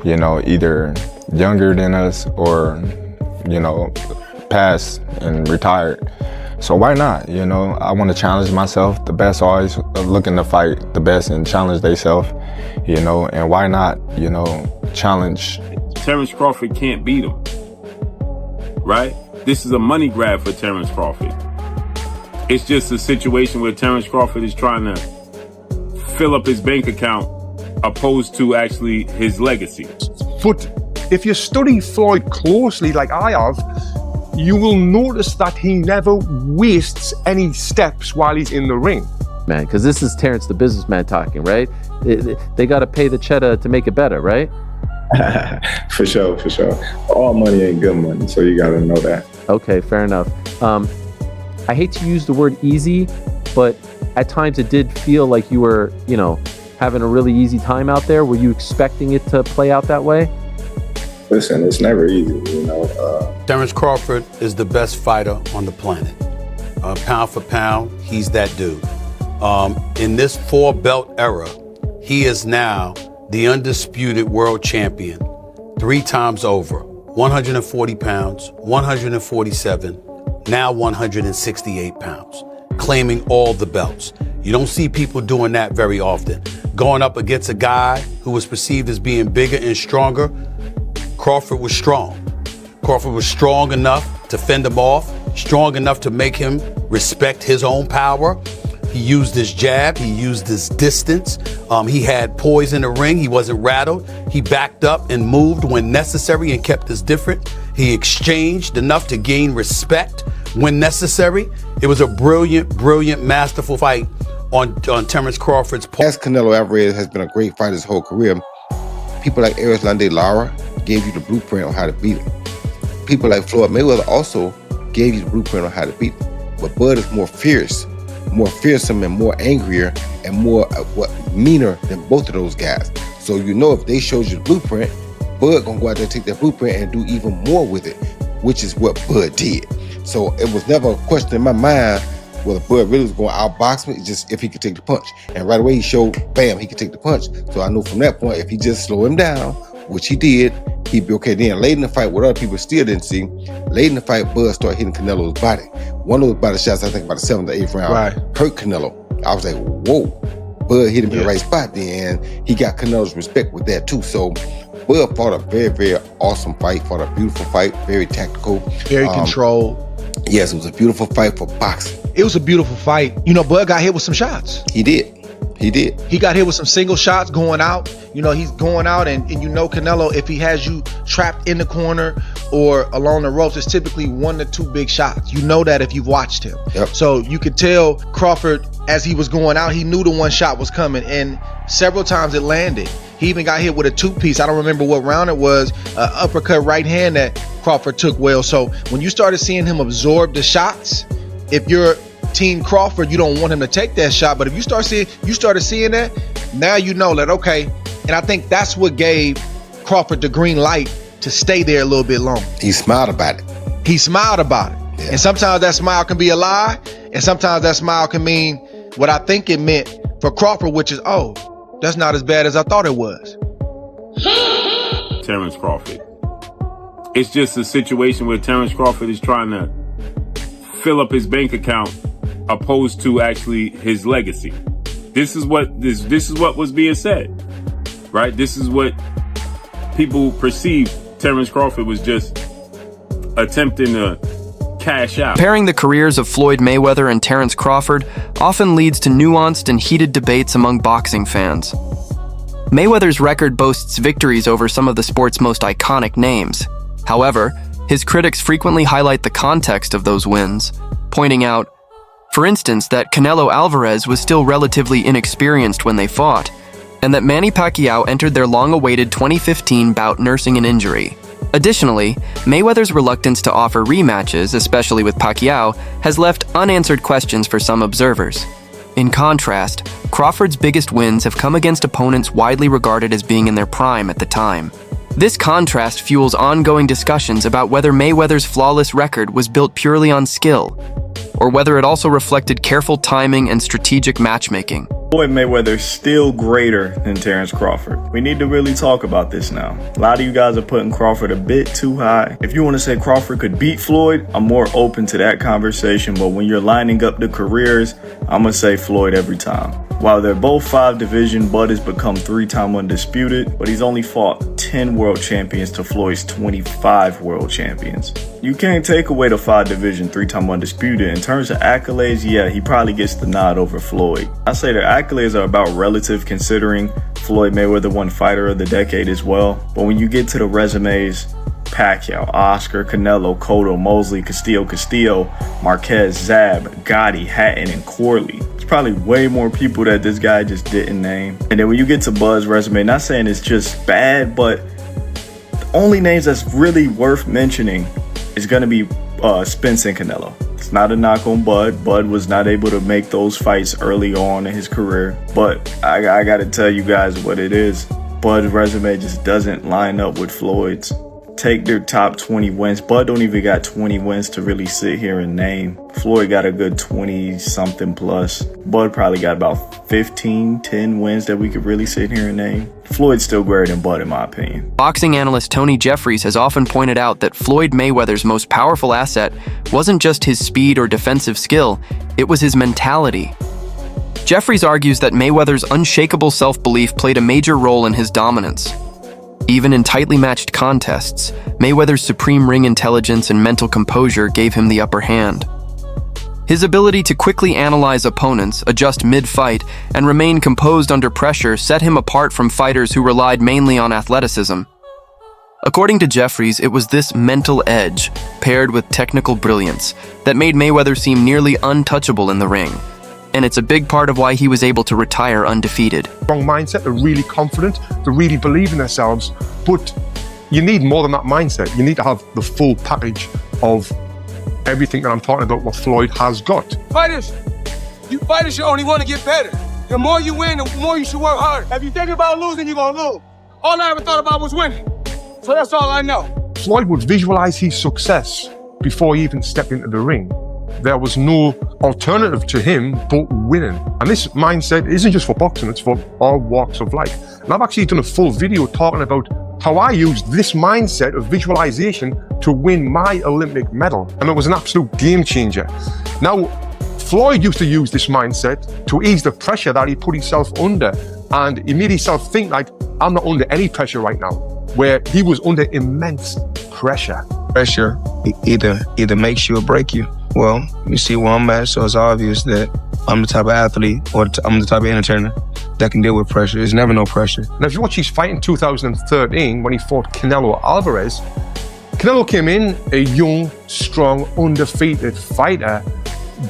you know, either younger than us or, you know, passed and retired. So why not? You know, I want to challenge myself. The best always looking to fight the best and challenge themselves, you know, and why not, you know, challenge. Terence Crawford can't beat him, right? This is a money grab for Terence Crawford. It's just a situation where Terence Crawford is trying to fill up his bank account opposed to actually his legacy. But if you study Floyd closely, like I have, you will notice that he never wastes any steps while he's in the ring. Man, because this is Terence the businessman talking, right? They got to pay the cheddar to make it better, right? For sure. All money ain't good money, so you got to know that. Okay, fair enough. I hate to use the word easy, but at times it did feel like you were, you know, having a really easy time out there. Were you expecting it to play out that way? Listen, it's never easy, you know. Terence Crawford is the best fighter on the planet. Pound for pound, he's that dude. In this 4-belt era, he is now the undisputed world champion 3 times over. 140 pounds, 147, now 168 pounds, claiming all the belts. You don't see people doing that very often. Going up against a guy who was perceived as being bigger and stronger, Crawford was strong. Crawford was strong enough to fend him off, strong enough to make him respect his own power. He used his jab, he used his distance. He had poise in the ring, he wasn't rattled. He backed up and moved when necessary and kept us different. He exchanged enough to gain respect when necessary. It was a brilliant, masterful fight on Terence Crawford's part. As Canelo Alvarez has been a great fighter his whole career, people like Erislandy Lara gave you the blueprint on how to beat him. People like Floyd Mayweather also gave you the blueprint on how to beat him. But Bud is more fierce, more fearsome and more angrier and more meaner than both of those guys. So you know if they showed you the blueprint, Bud gonna go out there and take that blueprint and do even more with it, which is what Bud did. So it was never a question in my mind whether Bud really was going to outbox me, just if he could take the punch. And right away he showed, bam, he could take the punch. So I knew from that point, if he just slow him down, which he did, he'd be okay. Then late in the fight, what other people still didn't see, late in the fight, Bud started hitting Canelo's body. One of those body shots, I think about the 7th or 8th round, hurt Canelo. I was like, whoa. Bud hit him in the right spot then, and he got Canelo's respect with that too. So Bud fought a very, very awesome fight, fought a beautiful fight, very tactical. Very controlled. Yes, it was a beautiful fight for boxing. It was a beautiful fight. You know, Bud got hit with some shots. He did. He got hit with some single shots going out. You know, he's going out and you know Canelo, if he has you trapped in the corner or along the ropes, it's typically 1 to 2 big shots. You know that if you've watched him. Yep. So you could tell Crawford, as he was going out, he knew the one shot was coming, and several times it landed. He even got hit with a 2-piece. I don't remember what round it was, uppercut right hand that Crawford took well. So when you started seeing him absorb the shots, if you're Team Crawford, you don't want him to take that shot. But if you started seeing that, now you know that, okay. And I think that's what gave Crawford the green light to stay there a little bit longer. He smiled about it. Yeah. And sometimes that smile can be a lie, and sometimes that smile can mean what I think it meant for Crawford, which is, oh, that's not as bad as I thought it was. Terence Crawford. It's just a situation where Terence Crawford is trying to fill up his bank account opposed to actually his legacy. This is what was being said, right? This is what people perceive. Terence Crawford was just attempting to cash out. Pairing the careers of Floyd Mayweather and Terence Crawford often leads to nuanced and heated debates among boxing fans. Mayweather's record boasts victories over some of the sport's most iconic names. However, his critics frequently highlight the context of those wins, pointing out, for instance, that Canelo Alvarez was still relatively inexperienced when they fought, and that Manny Pacquiao entered their long-awaited 2015 bout nursing an injury. Additionally, Mayweather's reluctance to offer rematches, especially with Pacquiao, has left unanswered questions for some observers. In contrast, Crawford's biggest wins have come against opponents widely regarded as being in their prime at the time. This contrast fuels ongoing discussions about whether Mayweather's flawless record was built purely on skill, or whether it also reflected careful timing and strategic matchmaking. Floyd Mayweather is still greater than Terence Crawford. We need to really talk about this now. A lot of you guys are putting Crawford a bit too high. If you want to say Crawford could beat Floyd, I'm more open to that conversation, but when you're lining up the careers, I'm going to say Floyd every time. While they're both 5 division, Bud has become 3-time undisputed, but he's only fought 10 world champions to Floyd's 25 world champions. You can't take away the 5 division, 3-time undisputed. In terms of accolades, yeah, he probably gets the nod over Floyd. I say their accolades are about relative, considering Floyd Mayweather won Fighter of the Decade as well. But when you get to the resumes, Pacquiao, Oscar, Canelo, Cotto, Mosley, Castillo, Marquez, Zab, Gotti, Hatton, and Corley. It's probably way more people that this guy just didn't name. And then when you get to Bud's resume, not saying it's just bad, but the only names that's really worth mentioning is going to be Spence and Canelo. It's not a knock on Bud. Bud was not able to make those fights early on in his career. But I got to tell you guys what it is. Bud's resume just doesn't line up with Floyd's. Take their top 20 wins. Bud don't even got 20 wins to really sit here and name. Floyd got a good 20 something plus. Bud probably got about 10 wins that we could really sit here and name. Floyd's still greater than Bud in my opinion. Boxing analyst Tony Jeffries has often pointed out that Floyd Mayweather's most powerful asset wasn't just his speed or defensive skill, it was his mentality. Jeffries argues that Mayweather's unshakable self-belief played a major role in his dominance. Even in tightly matched contests, Mayweather's supreme ring intelligence and mental composure gave him the upper hand. His ability to quickly analyze opponents, adjust mid-fight, and remain composed under pressure set him apart from fighters who relied mainly on athleticism. According to Jeffries, it was this mental edge, paired with technical brilliance, that made Mayweather seem nearly untouchable in the ring. And it's a big part of why he was able to retire undefeated. Wrong mindset, they're really confident, they really believe in themselves, but you need more than that mindset. You need to have the full package of everything that I'm talking about, what Floyd has got. Fighters should only want to get better. The more you win, the more you should work hard. If you think about losing, you're going to lose. All I ever thought about was winning. So that's all I know. Floyd would visualize his success before he even stepped into the ring. There was no alternative to him but winning. And this mindset isn't just for boxing, it's for all walks of life. And I've actually done a full video talking about how I used this mindset of visualization to win my Olympic medal. And it was an absolute game changer. Now, Floyd used to use this mindset to ease the pressure that he put himself under. And he made himself think like, I'm not under any pressure right now, where he was under immense pressure. Pressure either makes you or break you. Well, you see where I'm at, so it's obvious that I'm the type of athlete or I'm the type of entertainer that can deal with pressure. There's never no pressure. Now, if you watch his fight in 2013 when he fought Canelo Alvarez, Canelo came in a young, strong, undefeated fighter,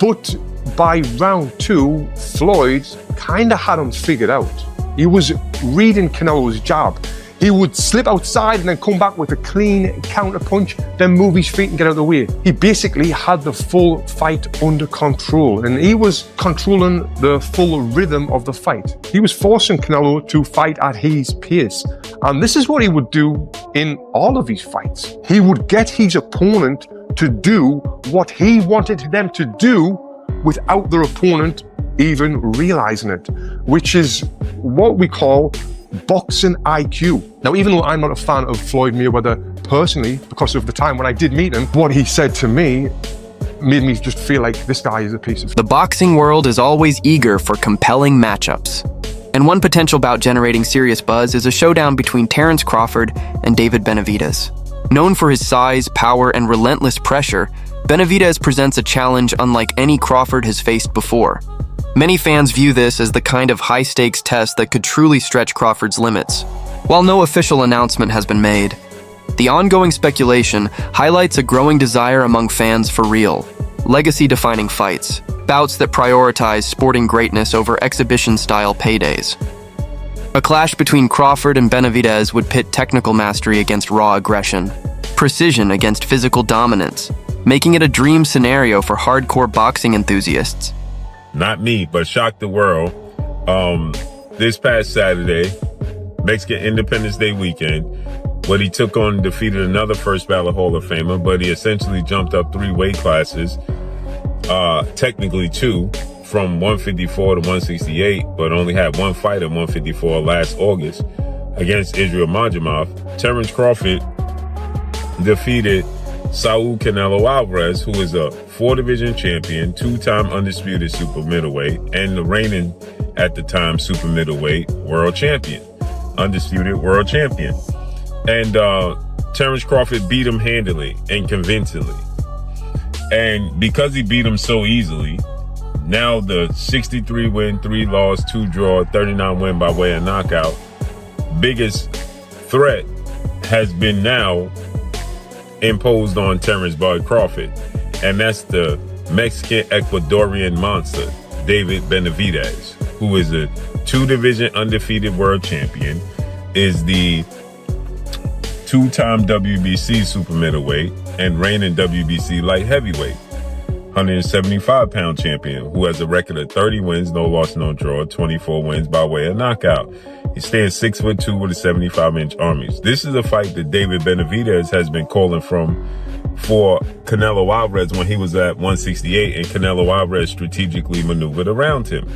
but by round 2, Floyd kind of had him figured out. He was reading Canelo's jab. He would slip outside and then come back with a clean counter punch, then move his feet and get out of the way. He basically had the full fight under control, and he was controlling the full rhythm of the fight. He was forcing Canelo to fight at his pace. And this is what he would do in all of his fights. He would get his opponent to do what he wanted them to do without their opponent even realizing it, which is what we call boxing IQ. Now, even though I'm not a fan of Floyd Mayweather personally, because of the time when I did meet him, what he said to me made me just feel like this guy is a piece of... The boxing world is always eager for compelling matchups. And one potential bout generating serious buzz is a showdown between Terence Crawford and David Benavidez. Known for his size, power, and relentless pressure, Benavidez presents a challenge unlike any Crawford has faced before. Many fans view this as the kind of high-stakes test that could truly stretch Crawford's limits. While no official announcement has been made, the ongoing speculation highlights a growing desire among fans for real, legacy-defining fights, bouts that prioritize sporting greatness over exhibition-style paydays. A clash between Crawford and Benavidez would pit technical mastery against raw aggression, precision against physical dominance, making it a dream scenario for hardcore boxing enthusiasts. Not me, but shocked the world. This past Saturday, Mexican Independence Day weekend, but he took on and defeated another first ballot Hall of Famer, but he essentially jumped up 3 weight classes, technically 2, from 154 to 168, but only had one fight at 154 last August against Israel Madrimov. Terence Crawford defeated Saul Canelo Alvarez, who is a 4-division champion, 2-time undisputed super middleweight, and the reigning, at the time, super middleweight world champion, undisputed world champion. And Terence Crawford beat him handily and convincingly. And because he beat him so easily, now the 63 win, 3 loss, 2 draw, 39 win by way of knockout, biggest threat has been now imposed on Terence Bud Crawford. And that's the Mexican Ecuadorian monster, David Benavidez, who is a 2-division undefeated world champion, is the 2-time WBC super middleweight and reigning WBC light heavyweight, 175-pound champion, who has a record of 30 wins, no loss, no draw, 24 wins by way of knockout. He stands 6'2" with a 75-inch armies. This is a fight that David Benavidez has been calling for Canelo Alvarez when he was at 168, and Canelo Alvarez strategically maneuvered around him.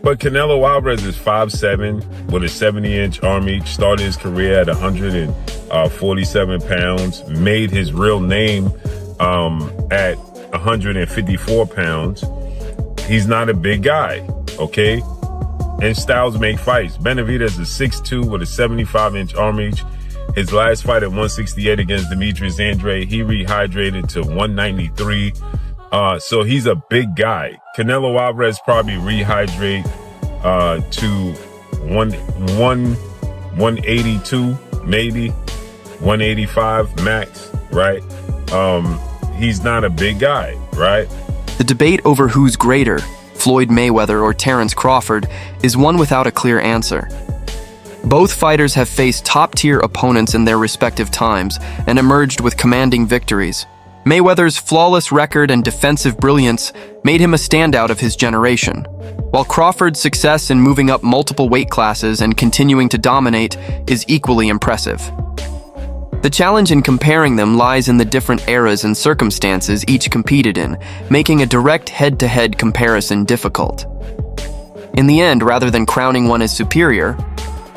But Canelo Alvarez is 5'7" with a 70-inch arm reach, started his career at 147 pounds, made his real name at 154 pounds. He's not a big guy, okay? And styles make fights. Benavidez is 6'2" with a 75-inch arm reach. His last fight at 168 against Demetrius Andrade, he rehydrated to 193. So he's a big guy. Canelo Alvarez probably rehydrate to 182, maybe 185 max, right? He's not a big guy, right? The debate over who's greater, Floyd Mayweather or Terence Crawford, is one without a clear answer. Both fighters have faced top-tier opponents in their respective times and emerged with commanding victories. Mayweather's flawless record and defensive brilliance made him a standout of his generation, while Crawford's success in moving up multiple weight classes and continuing to dominate is equally impressive. The challenge in comparing them lies in the different eras and circumstances each competed in, making a direct head-to-head comparison difficult. In the end, rather than crowning one as superior,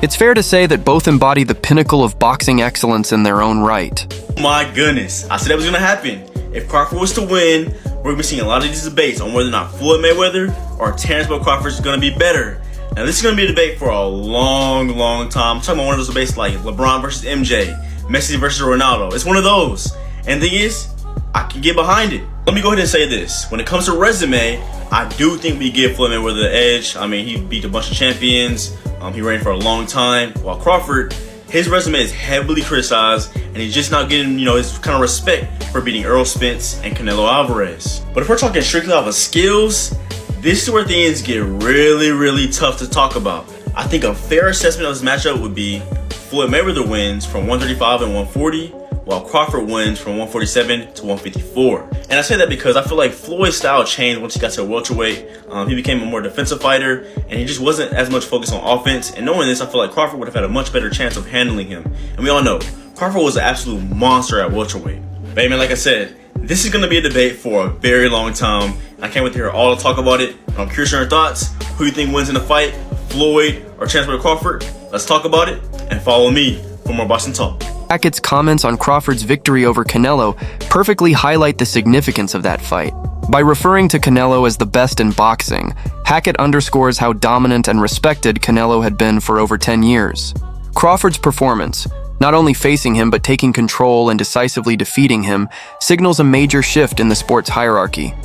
it's fair to say that both embody the pinnacle of boxing excellence in their own right. My goodness, I said that was gonna happen. If Crawford was to win, we're gonna be seeing a lot of these debates on whether or not Floyd Mayweather or Terence Bud Crawford is gonna be better. Now this is gonna be a debate for a long time. I'm talking about one of those debates like LeBron versus MJ, Messi versus Ronaldo. It's one of those. And the thing is, I can get behind it. Let me go ahead and say this. When it comes to resume, I do think we give Floyd Mayweather the edge. I mean, he beat a bunch of champions. He reigned for a long time. While Crawford, his resume is heavily criticized, and he's just not getting, his kind of respect for beating Errol Spence and Canelo Alvarez. But if we're talking strictly off of skills, this is where things get really tough to talk about. I think a fair assessment of this matchup would be Floyd Mayweather wins from 135 and 140, while Crawford wins from 147 to 154. And I say that because I feel like Floyd's style changed once he got to welterweight. He became a more defensive fighter, and he just wasn't as much focused on offense. And knowing this, I feel like Crawford would have had a much better chance of handling him. And we all know, Crawford was an absolute monster at welterweight. But hey man, like I said, this is going to be a debate for a very long time. I can't wait to hear all the talk about it. I'm curious on your thoughts. Who do you think wins in the fight, Floyd or Terence Bud Crawford? Let's talk about it, and follow me for more Boxing Talk. Hackett's comments on Crawford's victory over Canelo perfectly highlight the significance of that fight. By referring to Canelo as the best in boxing, Hackett underscores how dominant and respected Canelo had been for over 10 years. Crawford's performance, not only facing him but taking control and decisively defeating him, signals a major shift in the sport's hierarchy.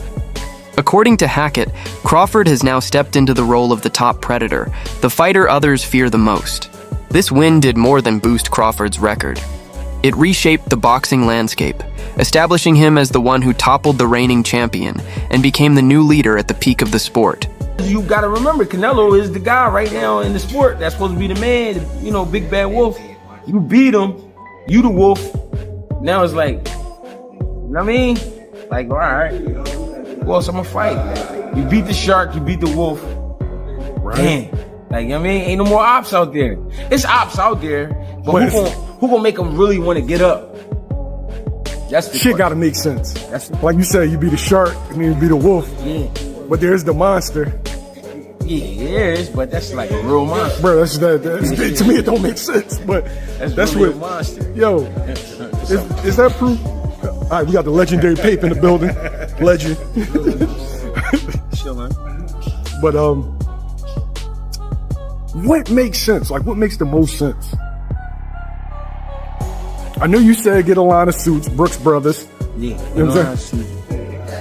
According to Hackett, Crawford has now stepped into the role of the top predator, the fighter others fear the most. This win did more than boost Crawford's record. It reshaped the boxing landscape, establishing him as the one who toppled the reigning champion and became the new leader at the peak of the sport. You gotta remember, Canelo is the guy right now in the sport that's supposed to be the man, big bad wolf. You beat him, you the wolf. Now it's like, you know what I mean? Like, all right, who else I'm gonna fight? You beat the shark, you beat the wolf. Right. Damn. Like, you know what I mean? Ain't no more ops out there. It's ops out there, but who gonna make them really want to get up? That's the shit gotta make sense. Like you said, you be the shark and then you be the wolf. Yeah. But there's the monster. Yeah, there is, but that's like a real monster. Bro, that's to me it don't make sense, but that's really what. a monster. Yo, is that proof? All right, we got the legendary Pape in the building. Legend. But what makes sense? Like, what makes the most sense? I know you said get a line of suits, Brooks Brothers. Yeah, you know what I'm saying?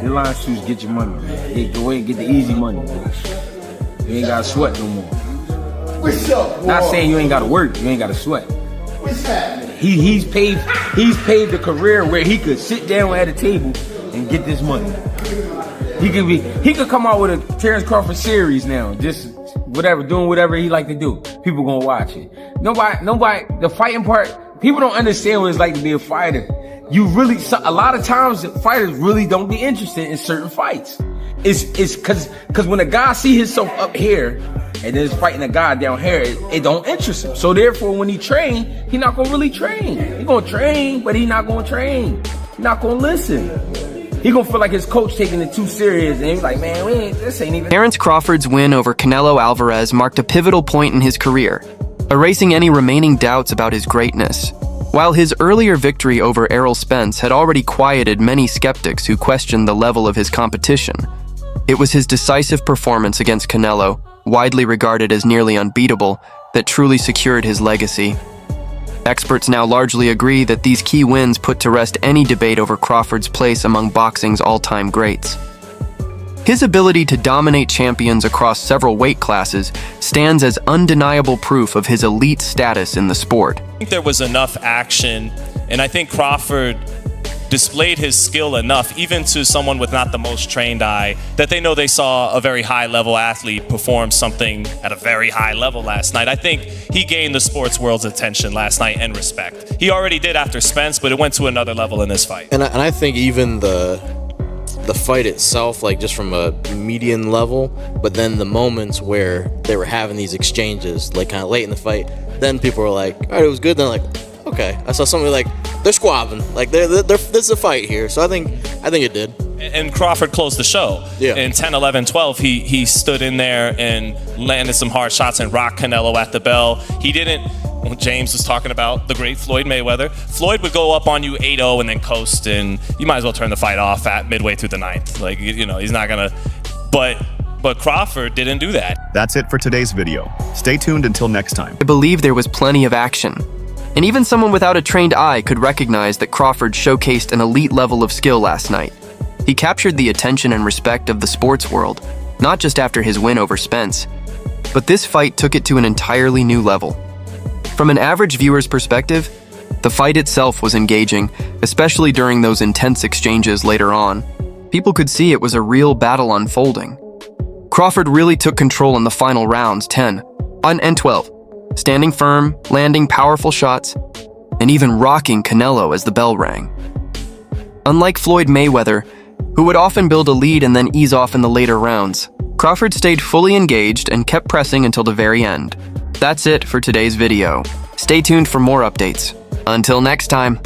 Your line of suits get your money, man. Hey, go ahead and get the easy money, man. You ain't gotta sweat no more. What's up, Not saying you ain't gotta work, you ain't gotta sweat. What's happening? He's paved a career where he could sit down at a table and get this money. He could come out with a Terence Crawford series now, just whatever, doing whatever he like to do. People gonna watch it. Nobody, the fighting part, people don't understand what it's like to be a fighter. A lot of times fighters really don't be interested in certain fights. It's cause when a guy see himself up here and then is fighting a guy down here, it don't interest him. So therefore when he train, he not gonna really train. He gonna train, but he not gonna train. He not gonna listen. He gonna feel like his coach taking it too serious, and he's like, man, this ain't even. Terence Crawford's win over Canelo Alvarez marked a pivotal point in his career, erasing any remaining doubts about his greatness. While his earlier victory over Errol Spence had already quieted many skeptics who questioned the level of his competition, it was his decisive performance against Canelo, widely regarded as nearly unbeatable, that truly secured his legacy. Experts now largely agree that these key wins put to rest any debate over Crawford's place among boxing's all-time greats. His ability to dominate champions across several weight classes stands as undeniable proof of his elite status in the sport. I think there was enough action, and I think Crawford displayed his skill enough, even to someone with not the most trained eye, that they know they saw a very high-level athlete perform something at a very high level last night. I think he gained the sports world's attention last night and respect. He already did after Spence, but it went to another level in this fight. And I think even the fight itself, like just from a median level, but then the moments where they were having these exchanges, like kind of late in the fight, then people were like, all right, it was good. Then like, okay, I saw somebody like they're squabbing, like there's a fight here. So I think it did. And Crawford closed the show. Yeah. In 10, 11, 12, he stood in there and landed some hard shots and rocked Canelo at the bell. He didn't. James was talking about the great Floyd Mayweather. Floyd would go up on you 8-0 and then coast, and you might as well turn the fight off at midway through the ninth. Like, you know, he's not gonna. But Crawford didn't do that. That's it for today's video. Stay tuned until next time. I believe there was plenty of action, and even someone without a trained eye could recognize that Crawford showcased an elite level of skill last night. He captured the attention and respect of the sports world, not just after his win over Spence, but this fight took it to an entirely new level. From an average viewer's perspective, the fight itself was engaging, especially during those intense exchanges later on. People could see it was a real battle unfolding. Crawford really took control in the final rounds 10 and 12, standing firm, landing powerful shots, and even rocking Canelo as the bell rang. Unlike Floyd Mayweather, who would often build a lead and then ease off in the later rounds, Crawford stayed fully engaged and kept pressing until the very end. That's it for today's video. Stay tuned for more updates. Until next time.